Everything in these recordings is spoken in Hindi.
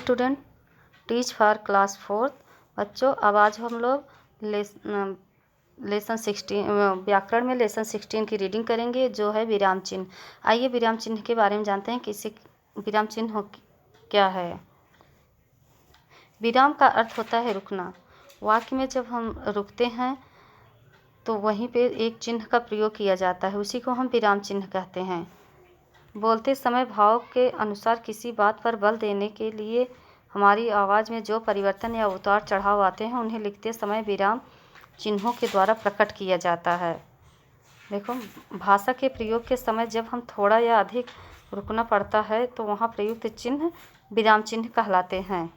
Student, teach for class 4। बच्चों, अब आज हम लोग लेसन 16 व्याकरण में लेसन 16 की रीडिंग करेंगे, जो है विराम चिन्ह। आइए विराम चिन्ह के बारे में जानते हैं। किसी विराम चिन्ह क्या है। विराम का अर्थ होता है रुकना। वाक्य में जब हम रुकते हैं तो वहीं पे एक चिन्ह का प्रयोग किया जाता है, उसी को हम विराम चिन्ह कहते हैं। बोलते समय भाव के अनुसार किसी बात पर बल देने के लिए हमारी आवाज़ में जो परिवर्तन या उतार चढ़ाव आते हैं, उन्हें लिखते समय विराम चिन्हों के द्वारा प्रकट किया जाता है। देखो, भाषा के प्रयोग के समय जब हम थोड़ा या अधिक रुकना पड़ता है तो वहाँ प्रयुक्त चिन्ह विराम चिन्ह कहलाते हैं।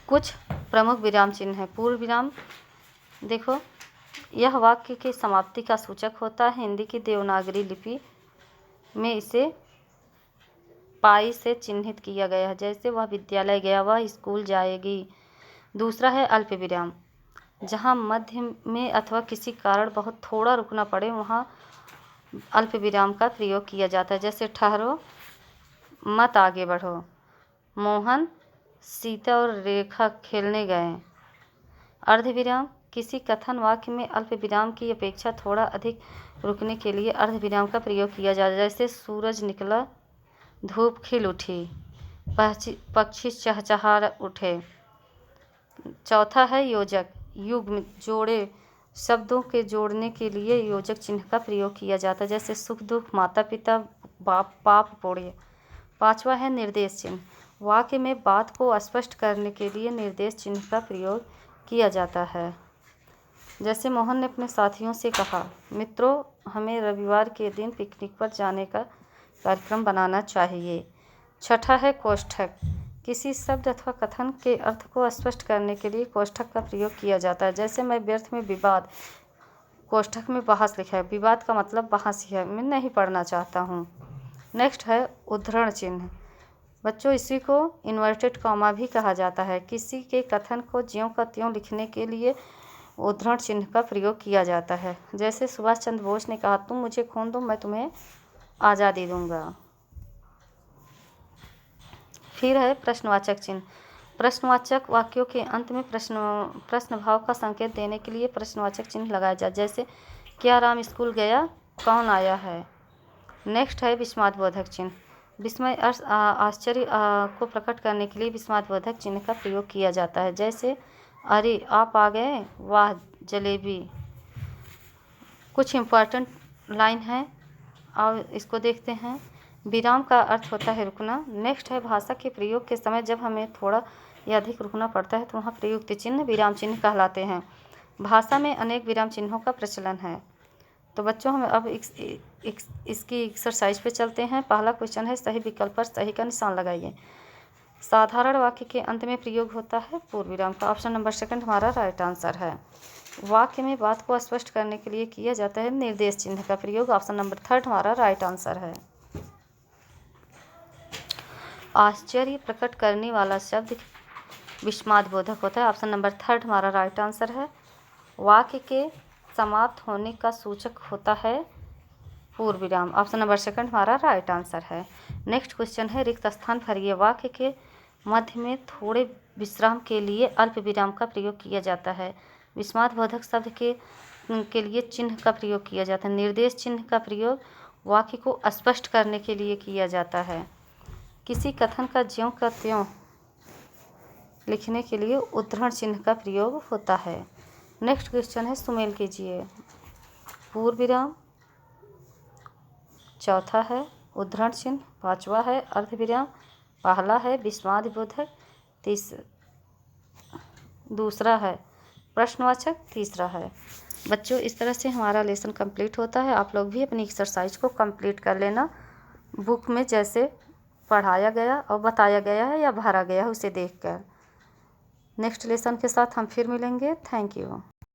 कुछ प्रमुख विराम चिन्ह हैं। पूर्ण विराम, देखो, यह वाक्य की समाप्ति का सूचक होता है। हिंदी की देवनागरी लिपि में इसे पाई से चिन्हित किया गया है, जैसे वह विद्यालय गया, वह स्कूल जाएगी। दूसरा है अल्प विराम, जहाँ मध्य में अथवा किसी कारण बहुत थोड़ा रुकना पड़े, वहाँ अल्प विराम का प्रयोग किया जाता है, जैसे ठहरो, मत आगे बढ़ो। मोहन, सीता और रेखा खेलने गए। अर्ध विराम, किसी कथन वाक्य में अल्प विराम की अपेक्षा थोड़ा अधिक रुकने के लिए अर्ध विराम का प्रयोग किया जाता है, जैसे सूरज निकला, धूप खिल उठी, पक्षी चहचहा उठे। चौथा है योजक, युग्म, जोड़े शब्दों के जोड़ने के लिए योजक चिन्ह का प्रयोग किया जाता है, जैसे सुख दुख, माता पिता, बाप पाप पुण्य। पांचवा है निर्देश चिन्ह, वाक्य में बात को स्पष्ट करने के लिए निर्देश चिन्ह का प्रयोग किया जाता है, जैसे मोहन ने अपने साथियों से कहा, मित्रों, हमें रविवार के दिन पिकनिक पर जाने का कार्यक्रम बनाना चाहिए। छठा है कोष्ठक, किसी शब्द अथवा कथन के अर्थ को स्पष्ट करने के लिए कोष्ठक का प्रयोग किया जाता है, जैसे मैं व्यर्थ में विवाद, कोष्ठक में बहस लिखा है, विवाद का मतलब बहस ही है, मैं नहीं पढ़ना चाहता हूँ। नेक्स्ट है उद्धरण चिन्ह। बच्चों, इसी को इन्वर्टेड कॉमा भी कहा जाता है। किसी के कथन को ज्यों का त्यों लिखने के लिए उद्धरण चिन्ह का प्रयोग किया जाता है, जैसे सुभाष चंद्र बोस ने कहा, तुम मुझे खून दो, मैं तुम्हें आज़ादी दूंगा। फिर है प्रश्नवाचक चिन्ह। प्रश्नवाचक वाक्यों के अंत में प्रश्न भाव का संकेत देने के लिए प्रश्नवाचक चिन्ह लगाया जाए, जैसे क्या राम स्कूल गया, कौन आया है। नेक्स्ट है विस्मयादिबोधक चिन्ह। विस्मय आश्चर्य को प्रकट करने के लिए विस्मयादिबोधक चिन्ह का प्रयोग किया जाता है, जैसे अरे आप आ गए, वाह जलेबी। कुछ इम्पॉर्टेंट लाइन है और इसको देखते हैं। विराम का अर्थ होता है रुकना। नेक्स्ट है भाषा के प्रयोग के समय जब हमें थोड़ा या अधिक रुकना पड़ता है तो वहाँ प्रयुक्त चिन्ह विराम चिन्ह कहलाते हैं। भाषा में अनेक विराम चिन्हों का प्रचलन है। तो बच्चों, हम अब इसकी एक्सरसाइज पे चलते हैं। पहला क्वेश्चन है, सही विकल्प पर सही का निशान लगाइए। साधारण वाक्य के अंत में प्रयोग होता है पूर्ण विराम का। ऑप्शन नंबर सेकंड हमारा राइट आंसर है। वाक्य में बात को स्पष्ट करने के लिए किया जाता है निर्देश चिन्ह का प्रयोग। ऑप्शन नंबर थर्ड हमारा राइट आंसर है। आश्चर्य प्रकट करने वाला शब्द विस्मयादिबोधक होता है। ऑप्शन नंबर थर्ड हमारा राइट आंसर है। वाक्य के समाप्त होने का सूचक होता है पूर्ण विराम। ऑप्शन नंबर सेकंड हमारा राइट आंसर है। नेक्स्ट क्वेश्चन है, रिक्त स्थान भरिए। वाक्य के मध्य में थोड़े विश्राम के लिए अल्प विराम का प्रयोग किया जाता है। विस्मयादिबोधक शब्द के लिए चिन्ह का प्रयोग किया जाता है। निर्देश चिन्ह का प्रयोग वाक्य को स्पष्ट करने के लिए किया जाता है। किसी कथन का ज्यों का त्यों लिखने के लिए उद्धरण चिन्ह का प्रयोग होता है। नेक्स्ट क्वेश्चन है, सुमेल कीजिए। पूर्ण विराम, चौथा है उद्धरण चिन्ह, पांचवा है अर्ध विराम, पहला है विस्मयादिबोधक, दूसरा है प्रश्नवाचक, तीसरा है। बच्चों, इस तरह से हमारा लेसन कंप्लीट होता है। आप लोग भी अपनी एक्सरसाइज को कंप्लीट कर लेना। बुक में जैसे पढ़ाया गया और बताया गया है या भरा गया है उसे देखकर। नेक्स्ट लेसन के साथ हम फिर मिलेंगे। Thank you.